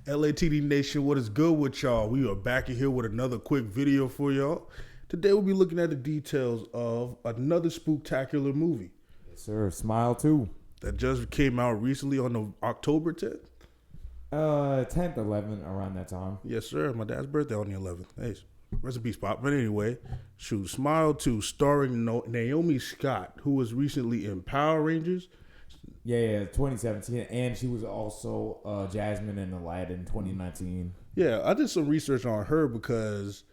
LATD Nation, what is good with y'all? We are back in here with another quick video for y'all. Today we'll be looking at the details of another Spooktacular movie. Yes, sir. Smile 2. That just came out recently on the October 10th. 10th, 11th, around that time. Yes, sir. My dad's birthday on the 11th. Hey, rest in peace, Pop. But anyway, shoot, Smile 2 starring Naomi Scott, who was recently in Power Rangers. Yeah, 2017, and she was also Jasmine in Aladdin 2019. Yeah, I did some research on her because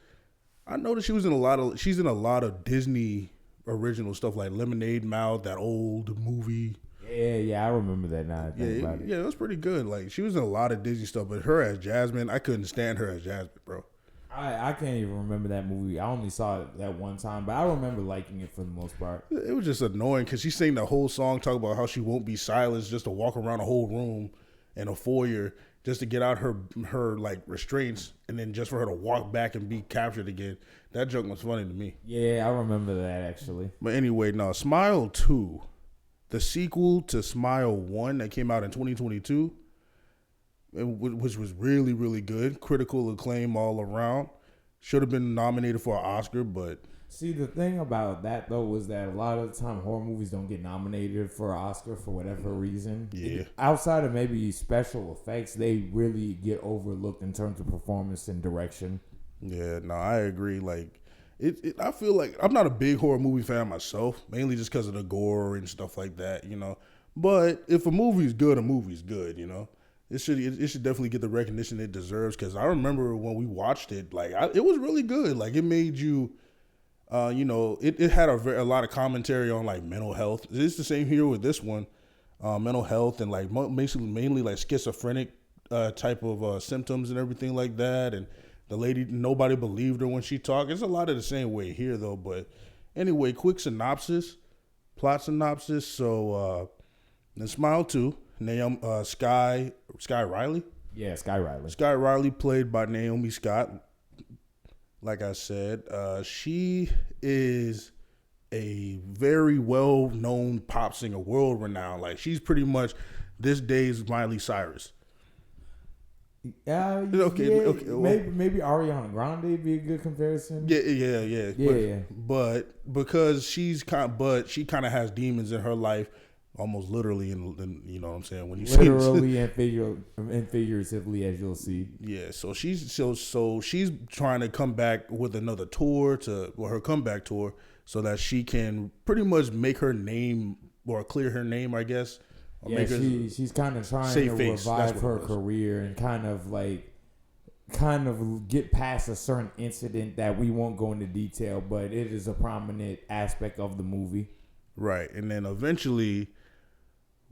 I noticed she's in a lot of Disney original stuff like Lemonade Mouth, that old movie. Yeah, I remember that now. Yeah, it was pretty good. Like she was in a lot of Disney stuff, but her as Jasmine, I couldn't stand her as Jasmine, bro. I can't even remember that movie. I only saw it that one time, but I remember liking it for the most part. It was just annoying because she sang the whole song, talk about how she won't be silenced, just to walk around a whole room in a foyer just to get out her like restraints, and then just for her to walk back and be captured again. That joke was funny to me. Yeah, I remember that actually. But anyway, no, Smile 2, the sequel to Smile 1 that came out in 2022. Which was really, really good. Critical acclaim all around. Should have been nominated for an Oscar, but... See, the thing about that, though, was that a lot of the time horror movies don't get nominated for an Oscar for whatever reason. Yeah. Outside of maybe special effects, they really get overlooked in terms of performance and direction. Yeah, no, I agree. Like, I feel like... I'm not a big horror movie fan myself, mainly just because of the gore and stuff like that, you know. But if a movie's good, a movie's good, you know. It should definitely get the recognition it deserves, because I remember when we watched it, like it was really good. Like it made you, it had a lot of commentary on like mental health. It's the same here with this one, mental health and like mainly like schizophrenic type of symptoms and everything like that. And the lady, nobody believed her when she talked. It's a lot of the same way here though. But anyway, quick plot synopsis. So then Smile 2. Sky Riley? Yeah, Sky Riley. Sky Riley, played by Naomi Scott. Like I said, she is a very well-known pop singer, world-renowned. Like, she's pretty much this day's Miley Cyrus. Okay. Maybe Ariana Grande would be a good comparison. Yeah. But because she kind of has demons in her life. Almost literally, and you know what I'm saying, when you literally and figuratively, as you'll see. Yeah, so she's trying to come back with another tour her comeback tour, so that she can pretty much make her name or clear her name, I guess. Yeah, she's kind of trying to revive her career and kind of get past a certain incident that we won't go into detail, but it is a prominent aspect of the movie. Right, and then eventually,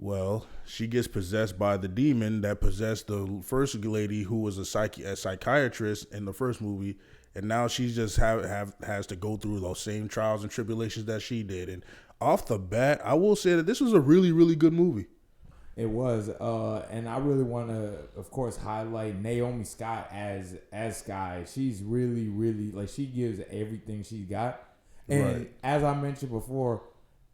well, she gets possessed by the demon that possessed the first lady, who was a psychiatrist in the first movie, and now she just has to go through those same trials and tribulations that she did. And off the bat, I will say that this was a really, really good movie. It was, and I really want to, of course, highlight Naomi Scott as Sky. She's really, really, like, she gives everything she got. And right. As I mentioned before,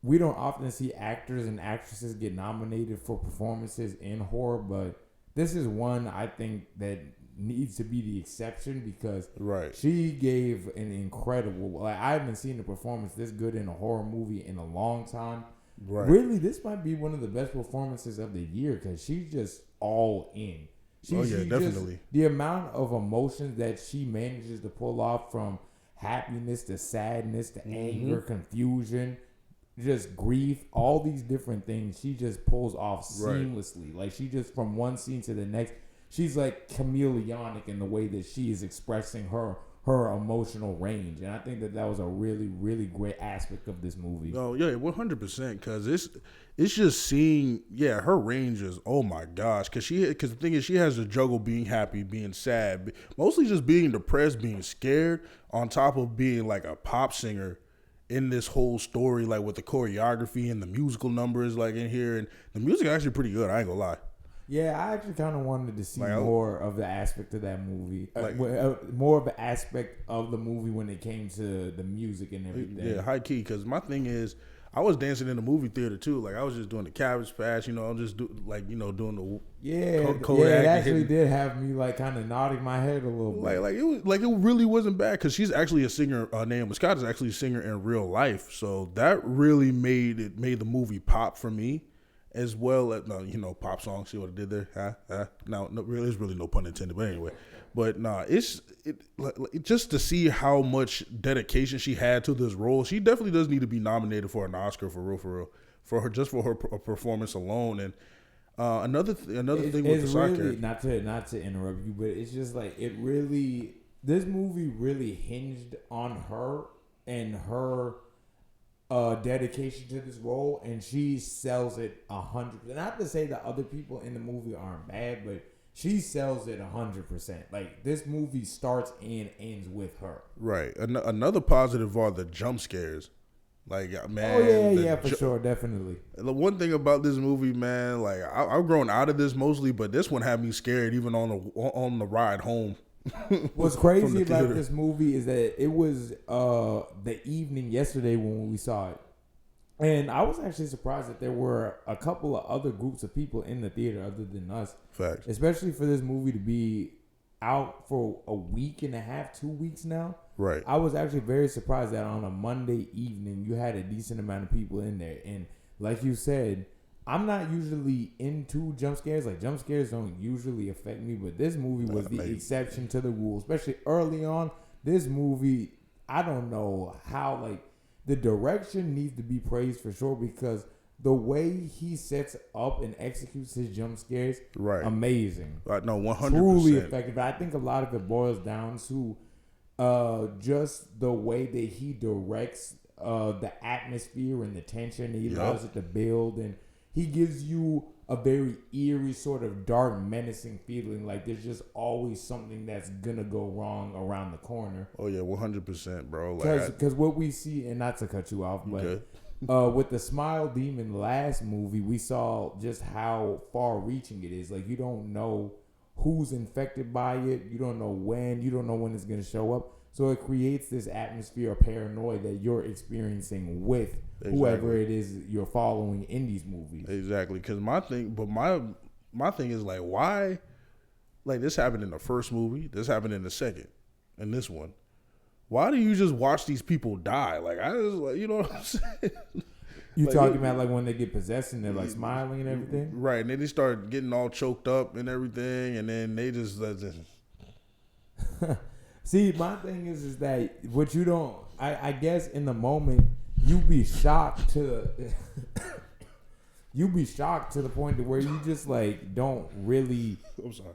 we don't often see actors and actresses get nominated for performances in horror, but this is one I think that needs to be the exception, because she gave an incredible, like, I haven't seen a performance this good in a horror movie in a long time. Right. Really, this might be one of the best performances of the year, because she's just all in. Definitely. The amount of emotions that she manages to pull off, from happiness to sadness to anger, confusion, just grief, all these different things, she just pulls off seamlessly. Like, she just, from one scene to the next, she's like chameleonic in the way that she is expressing her emotional range. And I think that was a really, really great aspect of this movie. Oh, yeah, 100%, because it's just seeing, her range is, oh my gosh, because the thing is, she has to juggle being happy, being sad, mostly just being depressed, being scared, on top of being like a pop singer in this whole story, like with the choreography and the musical numbers, like in here, and the music actually pretty good. I ain't gonna lie. Yeah, I actually kind of wanted to see more of the aspect of that movie, more of the aspect of the movie when it came to the music and everything. Yeah, high key. Because my thing is, I was dancing in the movie theater too. Like I was just doing the Cabbage Patch, I'm just doing the Kodak. It actually did have me like kind of nodding my head a little bit. It really wasn't bad because she's actually a singer. Naomi Scott is actually a singer in real life, so that really made the movie pop for me, as well as pop song. See what I did there? No, there's really no pun intended, but anyway. But just to see how much dedication she had to this role, she definitely does need to be nominated for an Oscar for real, for her performance alone. And another thing with the side character, not to interrupt you, but it's just like this movie really hinged on her and her dedication to this role, and she sells it 100%. Not to say that other people in the movie aren't bad, but she sells it 100%. Like, this movie starts and ends with her. Right. Another positive are the jump scares. Like, man. Oh, yeah, for sure. Definitely. The one thing about this movie, man, like, I've grown out of this mostly, but this one had me scared even on the ride home. What's crazy about this movie is that it was the evening yesterday when we saw it. And I was actually surprised that there were a couple of other groups of people in the theater other than us. Facts. Especially for this movie to be out for a week and a half, 2 weeks now. Right. I was actually very surprised that on a Monday evening you had a decent amount of people in there. And like you said, I'm not usually into jump scares. Like, jump scares don't usually affect me, but this movie was the exception to the rule. Especially early on, this movie, I don't know how, like, the direction needs to be praised for sure, because the way he sets up and executes his jump scares, right, amazing. No, 100%. Truly effective. I think a lot of it boils down to just the way that he directs the atmosphere and the tension. He allows it to build, and he gives you a very eerie, sort of dark, menacing feeling. Like there's just always something that's gonna go wrong around the corner. Oh yeah, 100%, bro. Because what we see, and not to cut you off, but with the Smile Demon last movie, we saw just how far-reaching it is. Like, you don't know who's infected by it. You don't know when. You don't know when it's gonna show up. So it creates this atmosphere of paranoia that you're experiencing with whoever it is you're following in these movies. Exactly. Because my thing is, like, why? Like, this happened in the first movie. This happened in the second. And this one. Why do you just watch these people die? Like, I just, like, you know what I'm saying? You talking about, like, when they get possessed and they're, like, smiling and everything? Right. And then they start getting all choked up and everything. And then they just See, my thing is that what you don't, I guess in the moment, you be shocked to the point to where you just like don't really. I'm sorry.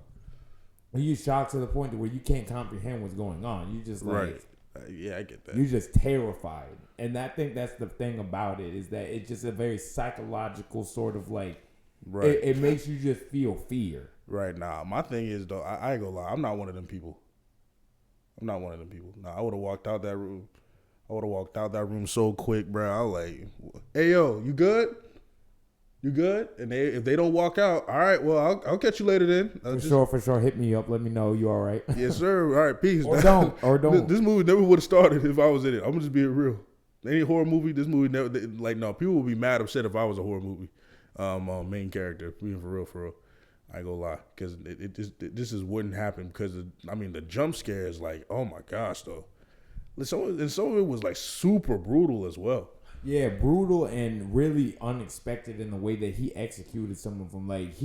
You shocked to the point to where you can't comprehend what's going on. You just like, right. Yeah, I get that. You're just terrified, and I think that's the thing about it, is that it's just a very psychological sort of like. Right. It makes you just feel fear. Right. Nah, my thing is though, I ain't gonna lie, I'm not one of them people. Nah, I would have walked out that room. So quick, bro. I was like, "Hey, yo, you good? You good?" And if they don't walk out, all right. Well, I'll catch you later then. For sure. Hit me up. Let me know you all right. Yes, sir. All right, peace. Or don't. This movie never would have started if I was in it. I'm gonna just be real. Any horror movie, this movie never. Like, no, people would be mad upset if I was a horror movie main character. Being for real. I ain't gonna lie, because this wouldn't happen because the jump scare is like, oh my gosh, though. And some of it was like super brutal as well. Yeah, brutal and really unexpected in the way that he executed some of them. Like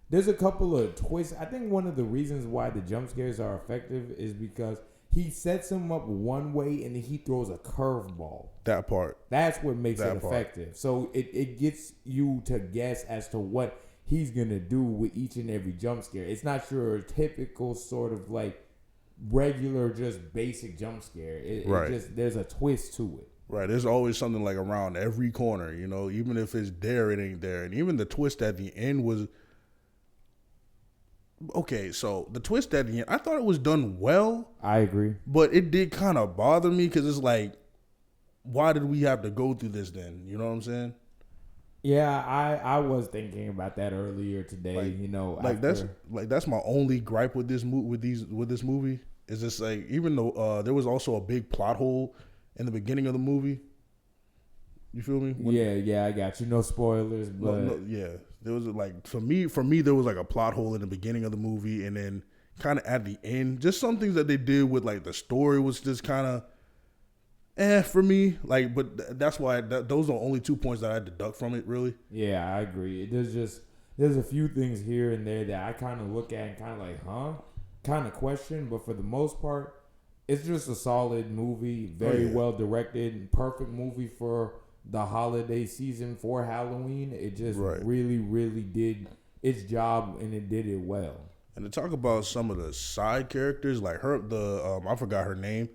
there's a couple of twists. I think one of the reasons why the jump scares are effective is because he sets them up one way and then he throws a curveball. That part. That's what makes it effective. So it gets you to guess as to what he's gonna do with each and every jump scare. It's not your typical sort of like regular, just basic jump scare. It just, there's a twist to it. Right. There's always something like around every corner, even if it's there, it ain't there. And even the twist at the end was okay. So the twist at the end, I thought it was done well. I agree, but it did kind of bother me because it's like, why did we have to go through this then? You know what I'm saying? Yeah, I was thinking about that earlier today. That's my only gripe with this movie is just like, even though there was also a big plot hole in the beginning of the movie, You feel me? Yeah, I got you. No spoilers, but Yeah, there was like for me there was like a plot hole in the beginning of the movie, and then kind of at the end, just some things that they did with like the story was just kind of for me. Like, but that's why those are the only 2 points that I deduct from it. Really. yeah, I agree. There's a few things here and there that I kind of look at and kind of like, kind of question, but for the most part, it's just a solid movie, very well directed, perfect movie for the holiday season for Halloween. It just really, really did its job, and it did it well. And to talk about some of the side characters, like I forgot her name,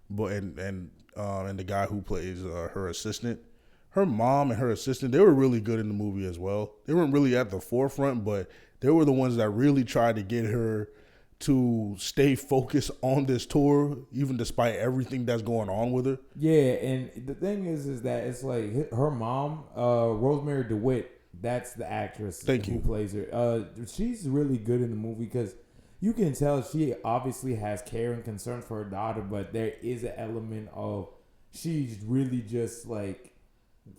but and the guy who plays her assistant, her mom and her assistant, they were really good in the movie as well. They weren't really at the forefront, but they were the ones that really tried to get her to stay focused on this tour, even despite everything that's going on with her. Yeah, and the thing is that it's like her mom, Rosemary DeWitt, that's the actress who plays her. She's really good in the movie because you can tell she obviously has care and concern for her daughter, but there is an element of she's really just like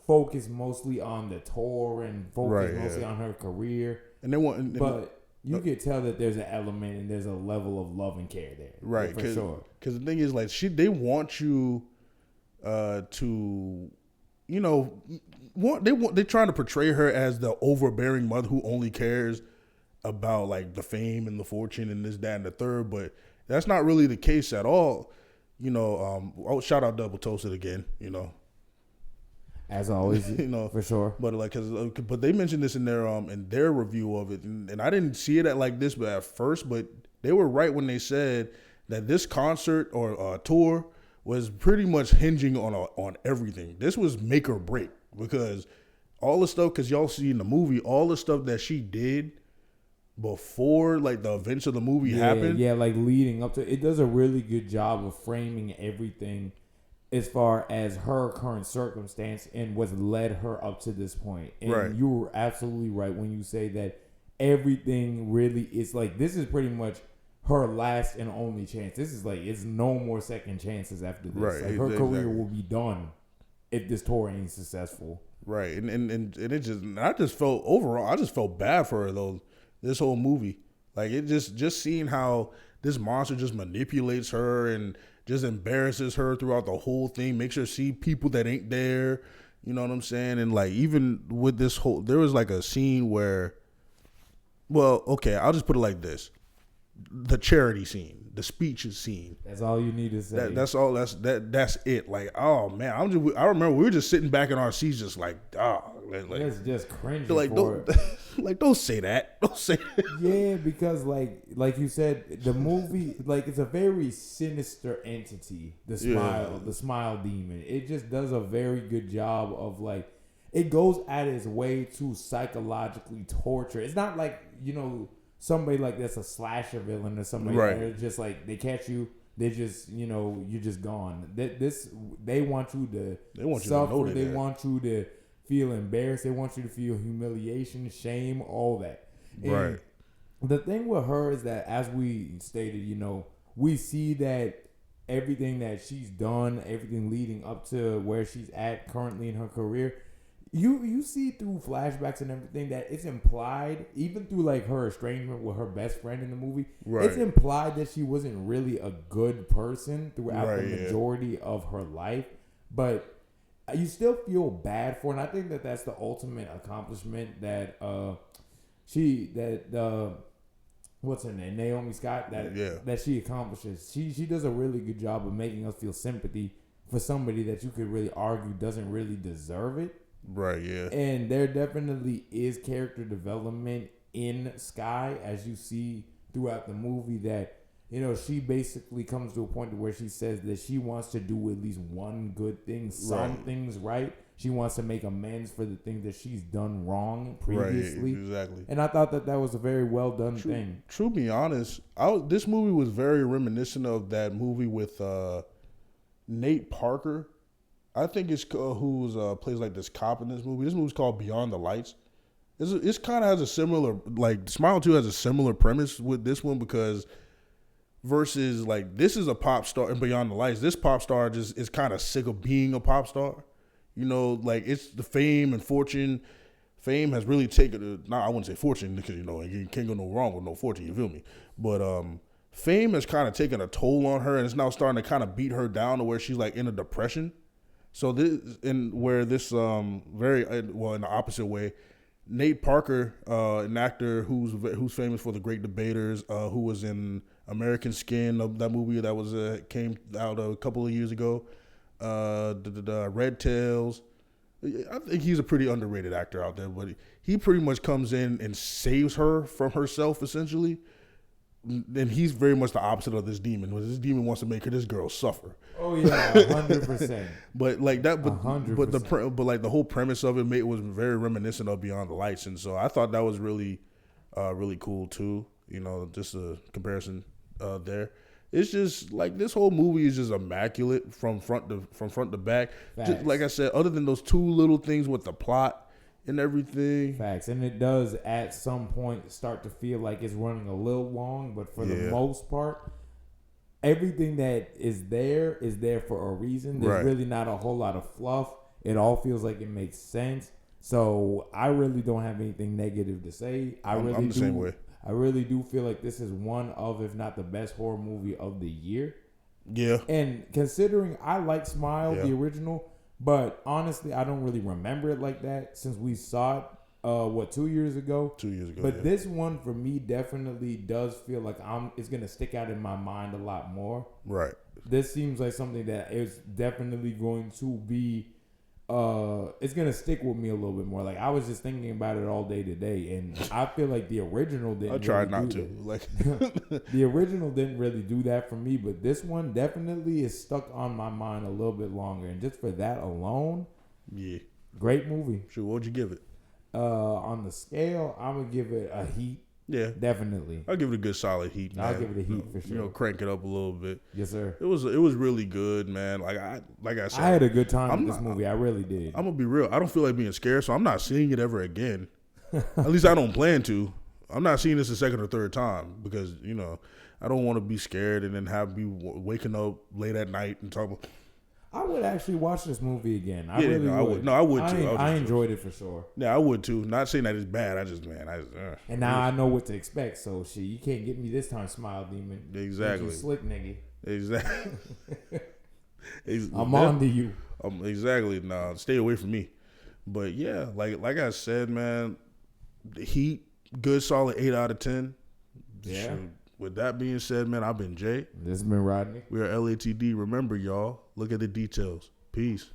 focused mostly on the tour and focused mostly on her career. And they want, but you could tell that there's an element and there's a level of love and care there, right? For sure. Because the thing is, like, they want you to, you know, they're trying to portray her as the overbearing mother who only cares about like the fame and the fortune and this, that, and the third. But that's not really the case at all. You know, shout out Double Toasted again. You know. As always, you know, for sure. But like, but they mentioned this in their review of it, and I didn't see it like this, but at first, but they were right when they said that this concert or tour was pretty much hinging on everything. This was make or break because all the stuff, because y'all see in the movie, all the stuff that she did before like the events of the movie happened. Yeah, like leading up to it, does a really good job of framing everything as far as her current circumstance and what's led her up to this point. And you were absolutely right when you say that everything really is like, this is pretty much her last and only chance. This is like, it's no more second chances after this. Right. Like her career will be done if this tour ain't successful. Right. And it just, I just felt bad for her though, this whole movie. Like it just seeing how this monster just manipulates her and just embarrasses her throughout the whole thing, makes her see people that ain't there. You know what I'm saying? And like even with this whole, there was like a scene where, well, okay, I'll just put it like this: the charity scene, the speeches scene. That's all you need to say. That's all. That's it. Like, oh man, I remember we were just sitting back in our seats, just like, like it's just cringy. Like, don't say that. Don't say that. Yeah, because like you said, the movie, like, it's a very sinister entity. The smile demon. It just does a very good job of like, it goes at its way to psychologically torture. It's not like, you know, somebody like that's a slasher villain or somebody that just like they catch you, they just, you know, you're just gone. They want you to suffer. They want you to feel embarrassed. They want you to feel humiliation, shame, all that. And the thing with her is that, as we stated, you know, we see that everything that she's done, everything leading up to where she's at currently in her career, you see through flashbacks and everything that it's implied, even through like her estrangement with her best friend in the movie, it's implied that she wasn't really a good person throughout the majority of her life. But you still feel bad for her, and I think that that's the ultimate accomplishment that what's her name, Naomi Scott, that she accomplishes. She does a really good job of making us feel sympathy for somebody that you could really argue doesn't really deserve it. Right, yeah. And there definitely is character development in Sky, as you see throughout the movie, that, you know, she basically comes to a point where she says that she wants to do at least one good thing, some things right. She wants to make amends for the things that she's done wrong previously. Right, exactly. And I thought that was a very well done thing. To be honest, this movie was very reminiscent of that movie with Nate Parker. I think it's who's plays like this cop in this movie. This movie's called Beyond the Lights. It's kind of has a similar, like, Smile 2 has a similar premise with this one, because versus like this is a pop star, and Beyond the Lights, this pop star just is kind of sick of being a pop star. You know, like it's the fame and fortune. Fame has really taken. I wouldn't say fortune because you can't go no wrong with no fortune. You feel me? But fame has kind of taken a toll on her, and it's now starting to kind of beat her down to where she's like in a depression. So this very well in the opposite way, Nate Parker, an actor who's famous for The Great Debaters, who was in American Skin, that movie that was came out a couple of years ago, Red Tails. I think he's a pretty underrated actor out there, but he pretty much comes in and saves her from herself essentially. And he's very much the opposite of this demon. This demon wants to make this girl suffer. Oh yeah, 100%. But like that, but 100%. but like the whole premise of it was very reminiscent of Beyond the Lights, and so I thought that was really, really cool too. You know, just a comparison there. It's just like this whole movie is just immaculate from front to back. Just, like I said, other than those two little things with the plot and everything. Facts. And it does at some point start to feel like it's running a little long, but for the most part, everything that is there for a reason. There's really not a whole lot of fluff. It all feels like it makes sense. So I really don't have anything negative to say. I'm the same way. I really do feel like this is one of, if not the best horror movie of the year. Yeah. And considering I like Smile, the original, but honestly, I don't really remember it like that since we saw it, 2 years ago? 2 years ago, But this one, for me, definitely does feel like it's going to stick out in my mind a lot more. Right. This seems like something that is definitely going to be, it's going to stick with me a little bit more. Like, I was just thinking about it all day today, and I feel like the original didn't I tried really not to. Like the original didn't really do that for me, but this one definitely is stuck on my mind a little bit longer. And just for that alone, great movie. Sure, what'd you give it? On the scale, I'm going to give it a heat. Yeah, definitely. I'll give it a good solid heat, man. I'll give it a heat for sure. Crank it up a little bit. Yes, sir. It was really good, man. Like I said, I had a good time with this movie. I really did. I'm gonna be real. I don't feel like being scared, so I'm not seeing it ever again. At least I don't plan to. I'm not seeing this a second or third time because I don't want to be scared and then have me waking up late at night and talking. I would actually watch this movie again. I really would. I would too. I enjoyed it for sure. Yeah, I would too. Not saying that it's bad. And now I know what to expect. So shit, you can't get me this time, Smile Demon. Exactly. You slick nigga. Exactly. I'm on to you. Exactly. Nah, stay away from me. But yeah, like I said, man, the Heat, good solid 8 out of 10. Yeah. Sure. With that being said, man, I've been Jay. This has been Rodney. We are LATD. Remember, y'all, look at the details. Peace.